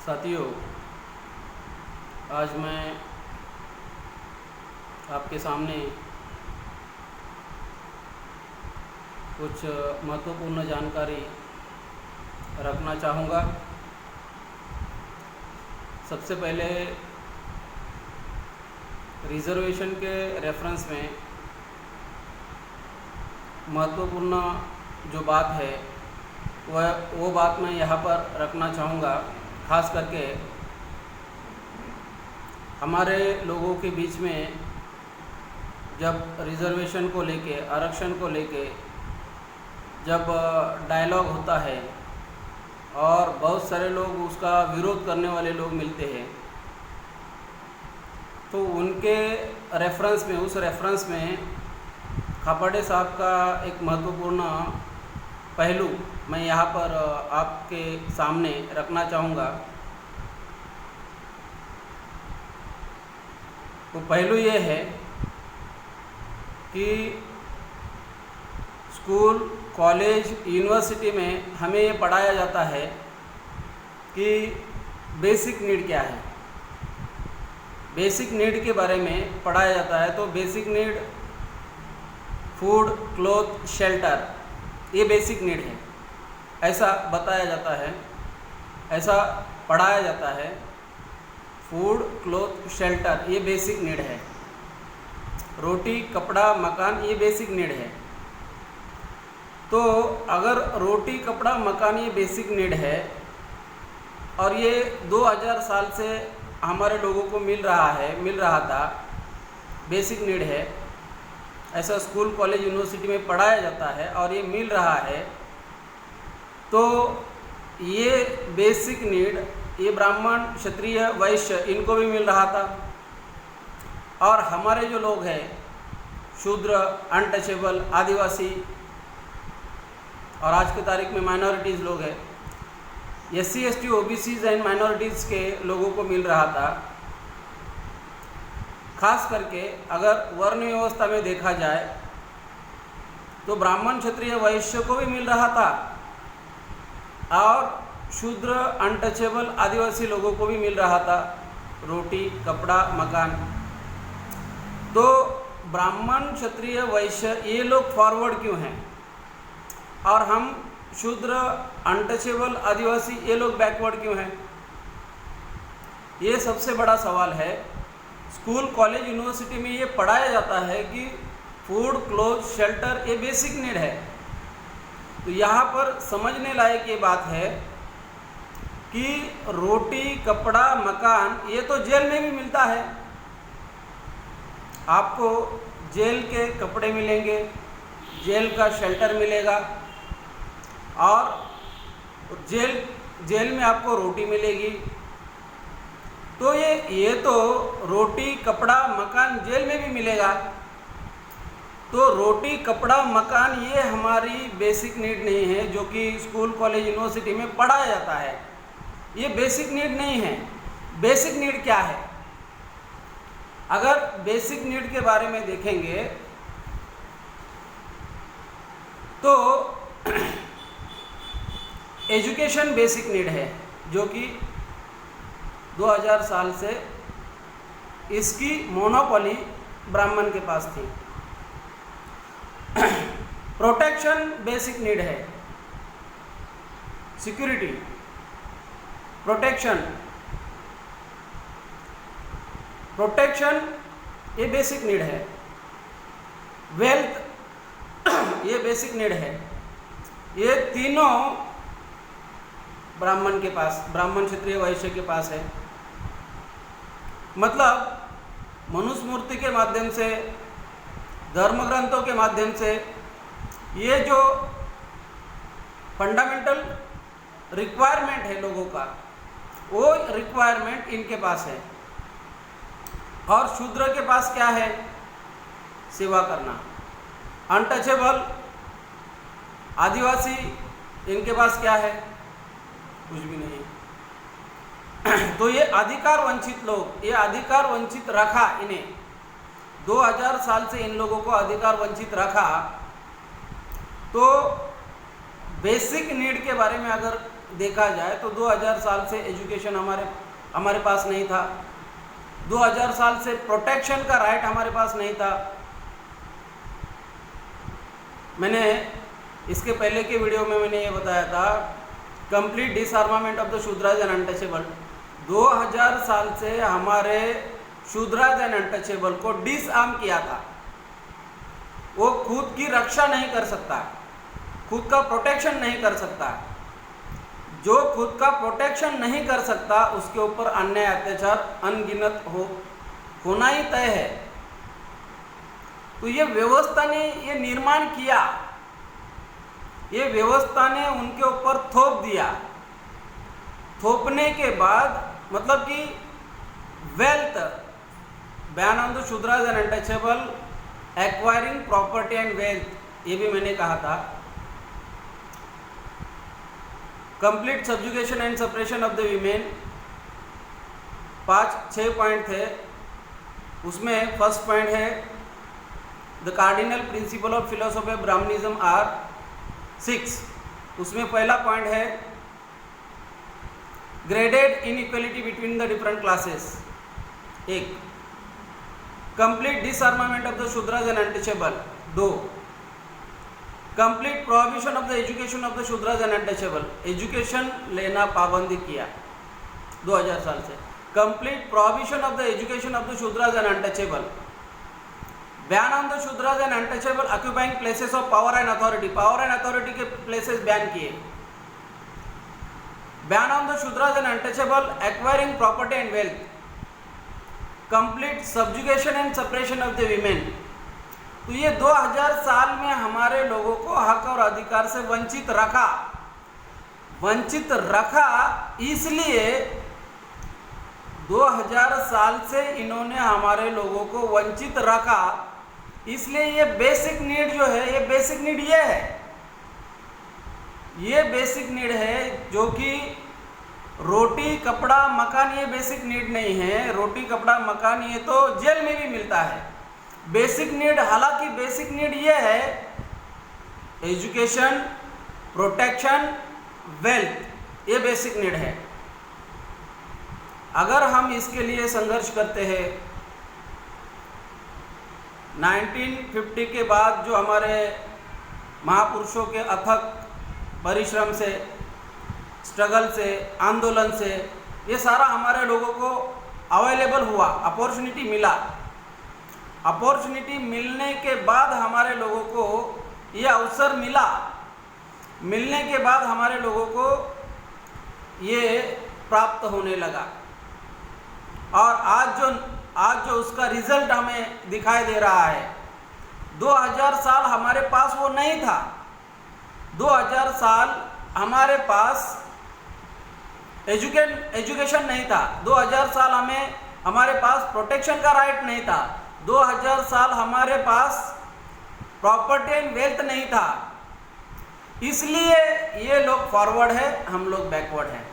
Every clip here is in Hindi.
साथियों, आज मैं आपके सामने कुछ महत्वपूर्ण जानकारी रखना चाहूँगा। सबसे पहले रिज़र्वेशन के रेफरेंस में महत्वपूर्ण जो बात है वो बात मैं यहाँ पर रखना चाहूँगा। खास करके हमारे लोगों के बीच में जब रिज़र्वेशन को लेके, आरक्षण को लेके जब डायलॉग होता है और बहुत सारे लोग उसका विरोध करने वाले लोग मिलते हैं, तो उनके रेफरेंस में, उस रेफरेंस में खापर्डे साहब का एक महत्वपूर्ण पहलू मैं यहाँ पर आपके सामने रखना चाहूँगा। तो पहलू ये है कि स्कूल, कॉलेज, यूनिवर्सिटी में हमें ये पढ़ाया जाता है कि बेसिक नीड क्या है। बेसिक नीड के बारे में पढ़ाया जाता है। तो basic need food, cloth, shelter, ये बेसिक नीड है, ऐसा बताया जाता है, ऐसा पढ़ाया जाता है। फूड, क्लॉथ, शेल्टर ये बेसिक नीड है। रोटी, कपड़ा, मकान ये बेसिक नीड है। तो अगर रोटी, कपड़ा, मकान ये बेसिक नीड है और ये 2000 साल से हमारे लोगों को मिल रहा था, बेसिक नीड है, ऐसा स्कूल, कॉलेज, यूनिवर्सिटी में पढ़ाया जाता है और ये मिल रहा है, तो ये बेसिक नीड ये ब्राह्मण, क्षत्रिय, वैश्य इनको भी मिल रहा था। और हमारे जो लोग हैं, शूद्र, अनटचेबल, आदिवासी और आज की तारीख में माइनॉरिटीज़ लोग हैं, SC, ST, OBCs and minorities के लोगों को मिल रहा था। खास करके अगर वर्ण व्यवस्था में देखा जाए तो ब्राह्मण, क्षत्रिय, वैश्य को भी मिल रहा था और शूद्र, अनटचेबल, आदिवासी लोगों को भी मिल रहा था रोटी, कपड़ा, मकान। तो ब्राह्मण, क्षत्रिय, वैश्य ये लोग फॉरवर्ड क्यों हैं और हम शूद्र, अनटचेबल, आदिवासी ये लोग बैकवर्ड क्यों हैं? ये सबसे बड़ा सवाल है। स्कूल, कॉलेज, यूनिवर्सिटी में ये पढ़ाया जाता है कि फूड, क्लोथ, शेल्टर ये बेसिक नीड है। तो यहाँ पर समझने लायक ये बात है कि रोटी, कपड़ा, मकान ये तो जेल में भी मिलता है। आपको जेल के कपड़े मिलेंगे, जेल का शेल्टर मिलेगा और जेल में आपको रोटी मिलेगी। तो ये तो रोटी, कपड़ा, मकान जेल में भी मिलेगा। तो रोटी, कपड़ा, मकान ये हमारी बेसिक नीड नहीं है जो कि स्कूल, कॉलेज, यूनिवर्सिटी में पढ़ाया जाता है। ये बेसिक नीड नहीं है। बेसिक नीड क्या है? अगर बेसिक नीड के बारे में देखेंगे तो एजुकेशन बेसिक नीड है, जो कि 2000 साल से इसकी मोनोपोली ब्राह्मण के पास थी। प्रोटेक्शन बेसिक नीड है। सिक्योरिटी, प्रोटेक्शन ये बेसिक नीड है। वेल्थ ये बेसिक नीड है। ये तीनों ब्राह्मण के पास, ब्राह्मण, क्षत्रिय, वैश्य के पास है। मतलब मनुस्मृति के माध्यम से, धर्म ग्रंथों के माध्यम से ये जो फंडामेंटल रिक्वायरमेंट है लोगों का, वो रिक्वायरमेंट इनके पास है। और शूद्र के पास क्या है? सेवा करना। अनटचेबल, आदिवासी इनके पास क्या है? कुछ भी नहीं। तो ये अधिकार वंचित लोग, ये अधिकार वंचित रखा इन्हें, 2000 साल से इन लोगों को अधिकार वंचित रखा। तो बेसिक नीड के बारे में अगर देखा जाए तो 2000 साल से एजुकेशन हमारे पास नहीं था, 2000 साल से प्रोटेक्शन का राइट हमारे पास नहीं था। मैंने इसके पहले के वीडियो में मैंने ये बताया था, complete disarmament of the Shudras and untouchable. 2000 साल से हमारे शूद्राज एंड अनटचेबल को डिसआर्म किया था। वो खुद की रक्षा नहीं कर सकता, खुद का प्रोटेक्शन नहीं कर सकता। जो खुद का प्रोटेक्शन नहीं कर सकता उसके ऊपर अन्याय अत्याचार अनगिनत होना ही तय है। तो ये व्यवस्था ने ये निर्माण किया, ये व्यवस्था ने उनके ऊपर थोप दिया। थोपने के बाद मतलब कि wealth, ban on the Shudras and untouchable, acquiring property and wealth, ये भी मैंने कहा था। Complete subjugation and suppression of the women, 5-6 point थे। उसमें फर्स्ट पॉइंट है the cardinal principle of philosophy of Brahmanism are 6। उसमें पहला पॉइंट है graded inequality between the different classes. 1, complete disarmament of the Shudras and untouchable. 2, complete prohibition of the education of the Shudras and untouchable, education लेना पाबंदी किया 2000 साल से। Complete prohibition of the education of the Shudras and untouchable, ban on the Shudras and untouchable occupying places of power and authority, power and authority के प्लेसेस बैन किए। Ban on the Shudras and untouchable acquiring property and wealth, complete subjugation and suppression of the women. तो ये 2000 साल में हमारे लोगों को हक और अधिकार से वंचित रखा। इसलिए 2000 साल से इन्होंने हमारे लोगों को वंचित रखा। इसलिए ये बेसिक नीड जो है, ये बेसिक नीड ये है, ये बेसिक नीड है जो कि रोटी कपड़ा मकान, ये बेसिक नीड नहीं है। रोटी कपड़ा मकान ये तो जेल में भी मिलता है। बेसिक नीड, हालांकि बेसिक नीड ये है एजुकेशन, प्रोटेक्शन, वेल्थ, ये बेसिक नीड है। अगर हम इसके लिए संघर्ष करते हैं, 1950 के बाद जो हमारे महापुरुषों के अथक परिश्रम से, स्ट्रगल से, आंदोलन से ये सारा हमारे लोगों को अवेलेबल हुआ, अपॉर्चुनिटी मिला। अपॉर्चुनिटी मिलने के बाद हमारे लोगों को ये अवसर मिला, मिलने के बाद हमारे लोगों को ये प्राप्त होने लगा। और आज जो उसका रिजल्ट हमें दिखाई दे रहा है, 2000 साल हमारे पास वो नहीं था। 2000 साल हमारे पास एजुकेशन नहीं था। 2000 साल हमारे पास प्रोटेक्शन का राइट नहीं था। 2000 साल हमारे पास प्रॉपर्टी एंड वेल्थ नहीं था। इसलिए ये लोग फॉरवर्ड है, हम लोग बैकवर्ड हैं।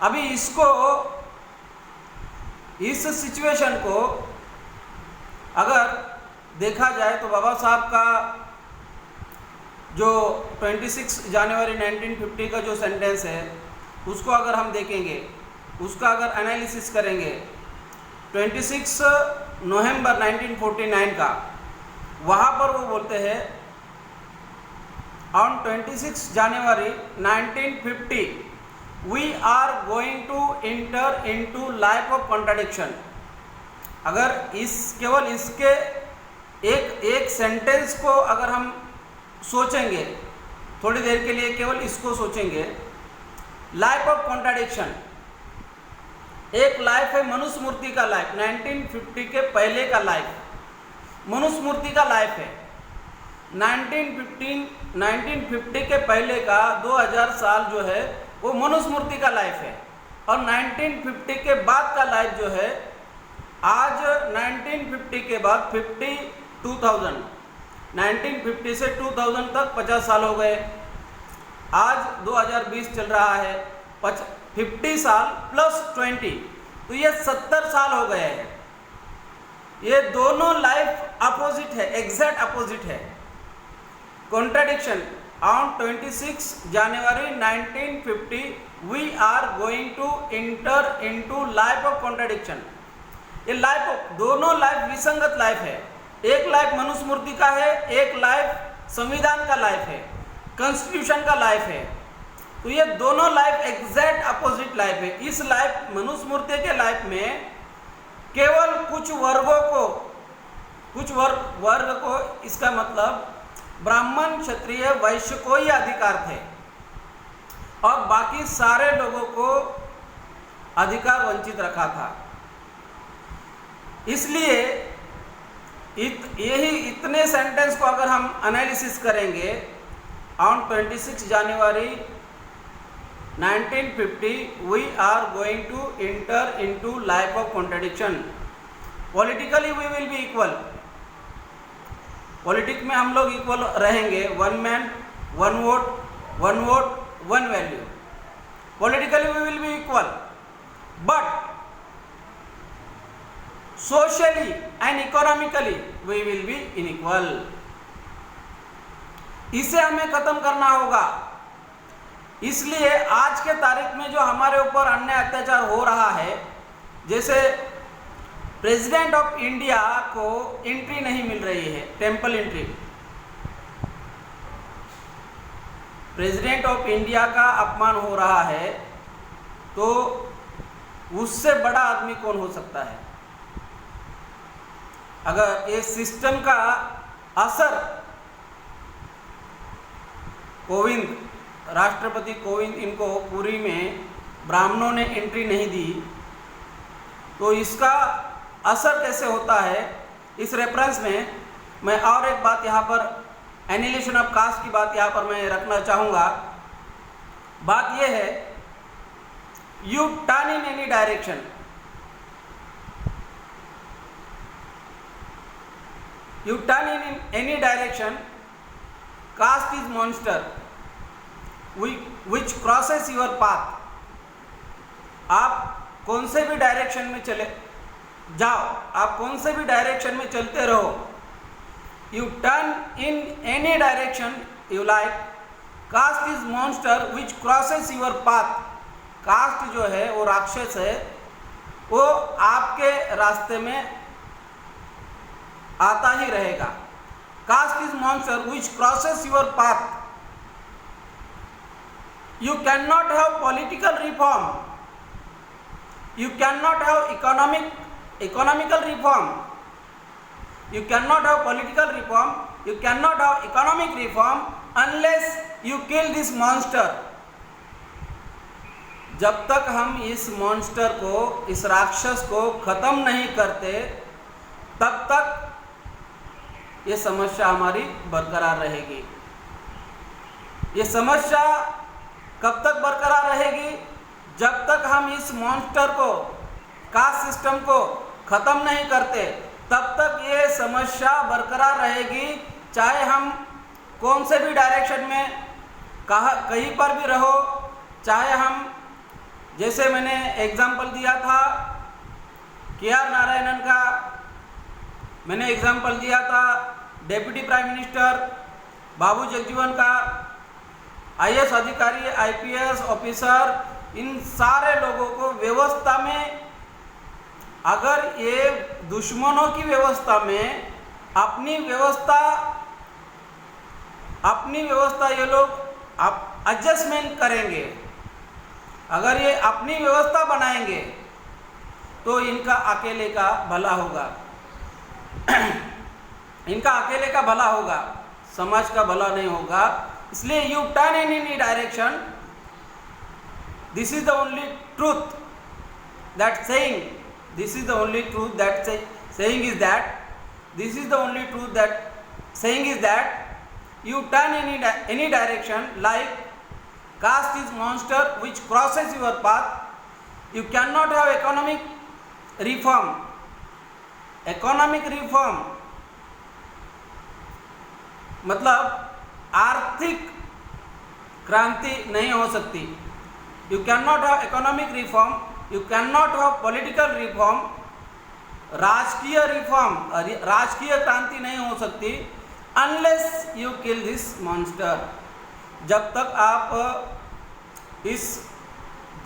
अभी इस सिचुएशन को अगर देखा जाए तो बाबा साहब का जो 26 जनवरी 1950 का जो सेंटेंस है, उसको अगर हम देखेंगे, उसका अगर एनालिसिस करेंगे, 26 नवंबर 1949 का, वहाँ पर वो बोलते हैं on 26 January 1950 we are going to enter into life of contradiction. अगर केवल इसके एक सेंटेंस को अगर हम सोचेंगे, थोड़ी देर के लिए केवल इसको सोचेंगे, लाइफ ऑफ कॉन्ट्राडिक्शन, एक लाइफ है मनुस्मृति का लाइफ, 1950 के पहले का लाइफ मनुस्मृति का लाइफ है। 1950 के पहले का 2000 साल जो है वो मनुस्मृति का लाइफ है। और 1950 के बाद का लाइफ जो है, आज 1950 के बाद 1950 से 2000 तक 50 साल हो गए। आज 2020 चल रहा है, 50 साल प्लस 20, तो ये 70 साल हो गए हैं। ये दोनों लाइफ अपोजिट है, एग्जैक्ट अपोजिट है। Contradiction, on 26 January 1950 we are going to enter into life of contradiction। ये लाइफ, दोनों लाइफ विसंगत लाइफ है। एक लाइफ मनुस्मृति का है, एक लाइफ संविधान का लाइफ है, कॉन्स्टिट्यूशन का लाइफ है। तो ये दोनों लाइफ एग्जैक्ट अपोजिट लाइफ है। इस लाइफ मनुस्मृति के लाइफ में केवल कुछ वर्गों को, कुछ वर्ग को, इसका मतलब ब्राह्मण, क्षत्रिय, वैश्य को ही अधिकार थे और बाकी सारे लोगों को अधिकार वंचित रखा था। इसलिए यही इतने सेंटेंस को अगर हम एनालिसिस करेंगे, on 26 January 1950 we are going to enter into life of contradiction. Politically we will be equal, politics में हम लोग इक्वल रहेंगे। One man one vote, one vote one value. Politically we will be equal, but socially and economically we will be unequal. इसे हमें खत्म करना होगा। इसलिए आज के तारीख में जो हमारे ऊपर अन्याय अत्याचार हो रहा है, जैसे प्रेसिडेंट ऑफ इंडिया को एंट्री नहीं मिल रही है, temple entry. President of India का अपमान हो रहा है, तो उससे बड़ा आदमी कौन हो सकता है? अगर ये सिस्टम का असर कोविंद, राष्ट्रपति कोविंद, इनको पुरी में ब्राह्मणों ने एंट्री नहीं दी, तो इसका असर कैसे होता है? इस रेफरेंस में मैं और एक बात यहाँ पर, एनिलेशन ऑफ कास्ट की बात यहाँ पर मैं रखना चाहूँगा। बात यह है, U turn in any direction, you turn in any direction, caste is monster which crosses your path। आप कौन से भी डायरेक्शन में चले जाओ, आप कौन से भी डायरेक्शन में चलते रहो, you turn in any direction you like, caste is monster which crosses your path। Caste जो है वो राक्षस है, वो आपके रास्ते में आता ही रहेगा। Caste is monster which crosses your path. You can not have political reform, you can not have economical reform, you can not have political reform, you can not have economic reform unless you kill this monster. जब तक हम इस मॉन्स्टर को, इस राक्षस को खत्म नहीं करते, तब तक ये समस्या हमारी बरकरार रहेगी। ये समस्या कब तक बरकरार रहेगी? जब तक हम इस मॉन्स्टर को, कास्ट सिस्टम को खत्म नहीं करते, तब तक ये समस्या बरकरार रहेगी। चाहे हम कौन से भी डायरेक्शन में कहीं पर भी रहो, चाहे हम, जैसे मैंने एग्जाम्पल दिया था KR नारायणन का, मैंने एग्जाम्पल दिया था डेप्यूटी प्राइम मिनिस्टर बाबू जगजीवन का, IAS अधिकारी, IPS ऑफिसर, इन सारे लोगों को व्यवस्था में, अगर ये दुश्मनों की व्यवस्था में अपनी व्यवस्था ये लोग एडजस्टमेंट करेंगे, अगर ये अपनी व्यवस्था बनाएंगे, तो इनका अकेले का भला होगा। इनका अकेले का भला होगा, समाज का भला नहीं होगा। इसलिए U turn in any direction, this is the only truth that saying, this is the only truth that saying is that, this is the only truth that saying is that U turn any direction like caste is monster which crosses your path, you cannot have economic reform। economic reform मतलब आर्थिक क्रांति नहीं हो सकती। You can not have economic reform, you can not have political reform, राजकीय रिफॉर्म, राजकीय क्रांति नहीं हो सकती unless you kill this monster. जब तक आप इस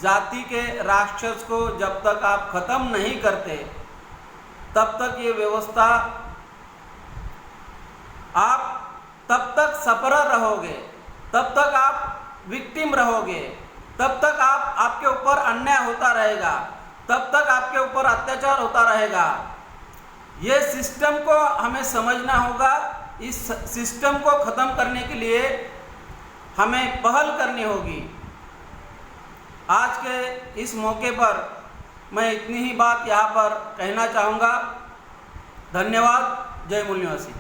जाति के राक्षस को जब तक आप ख़त्म नहीं करते, तब तक ये व्यवस्था, आप तब तक सफरर रहोगे, तब तक आप विक्टिम रहोगे, तब तक आपके ऊपर अन्याय होता रहेगा, तब तक आपके ऊपर अत्याचार होता रहेगा। ये सिस्टम को हमें समझना होगा। इस सिस्टम को ख़त्म करने के लिए हमें पहल करनी होगी। आज के इस मौके पर मैं इतनी ही बात यहाँ पर कहना चाहूँगा। धन्यवाद। जय मूल निवासी।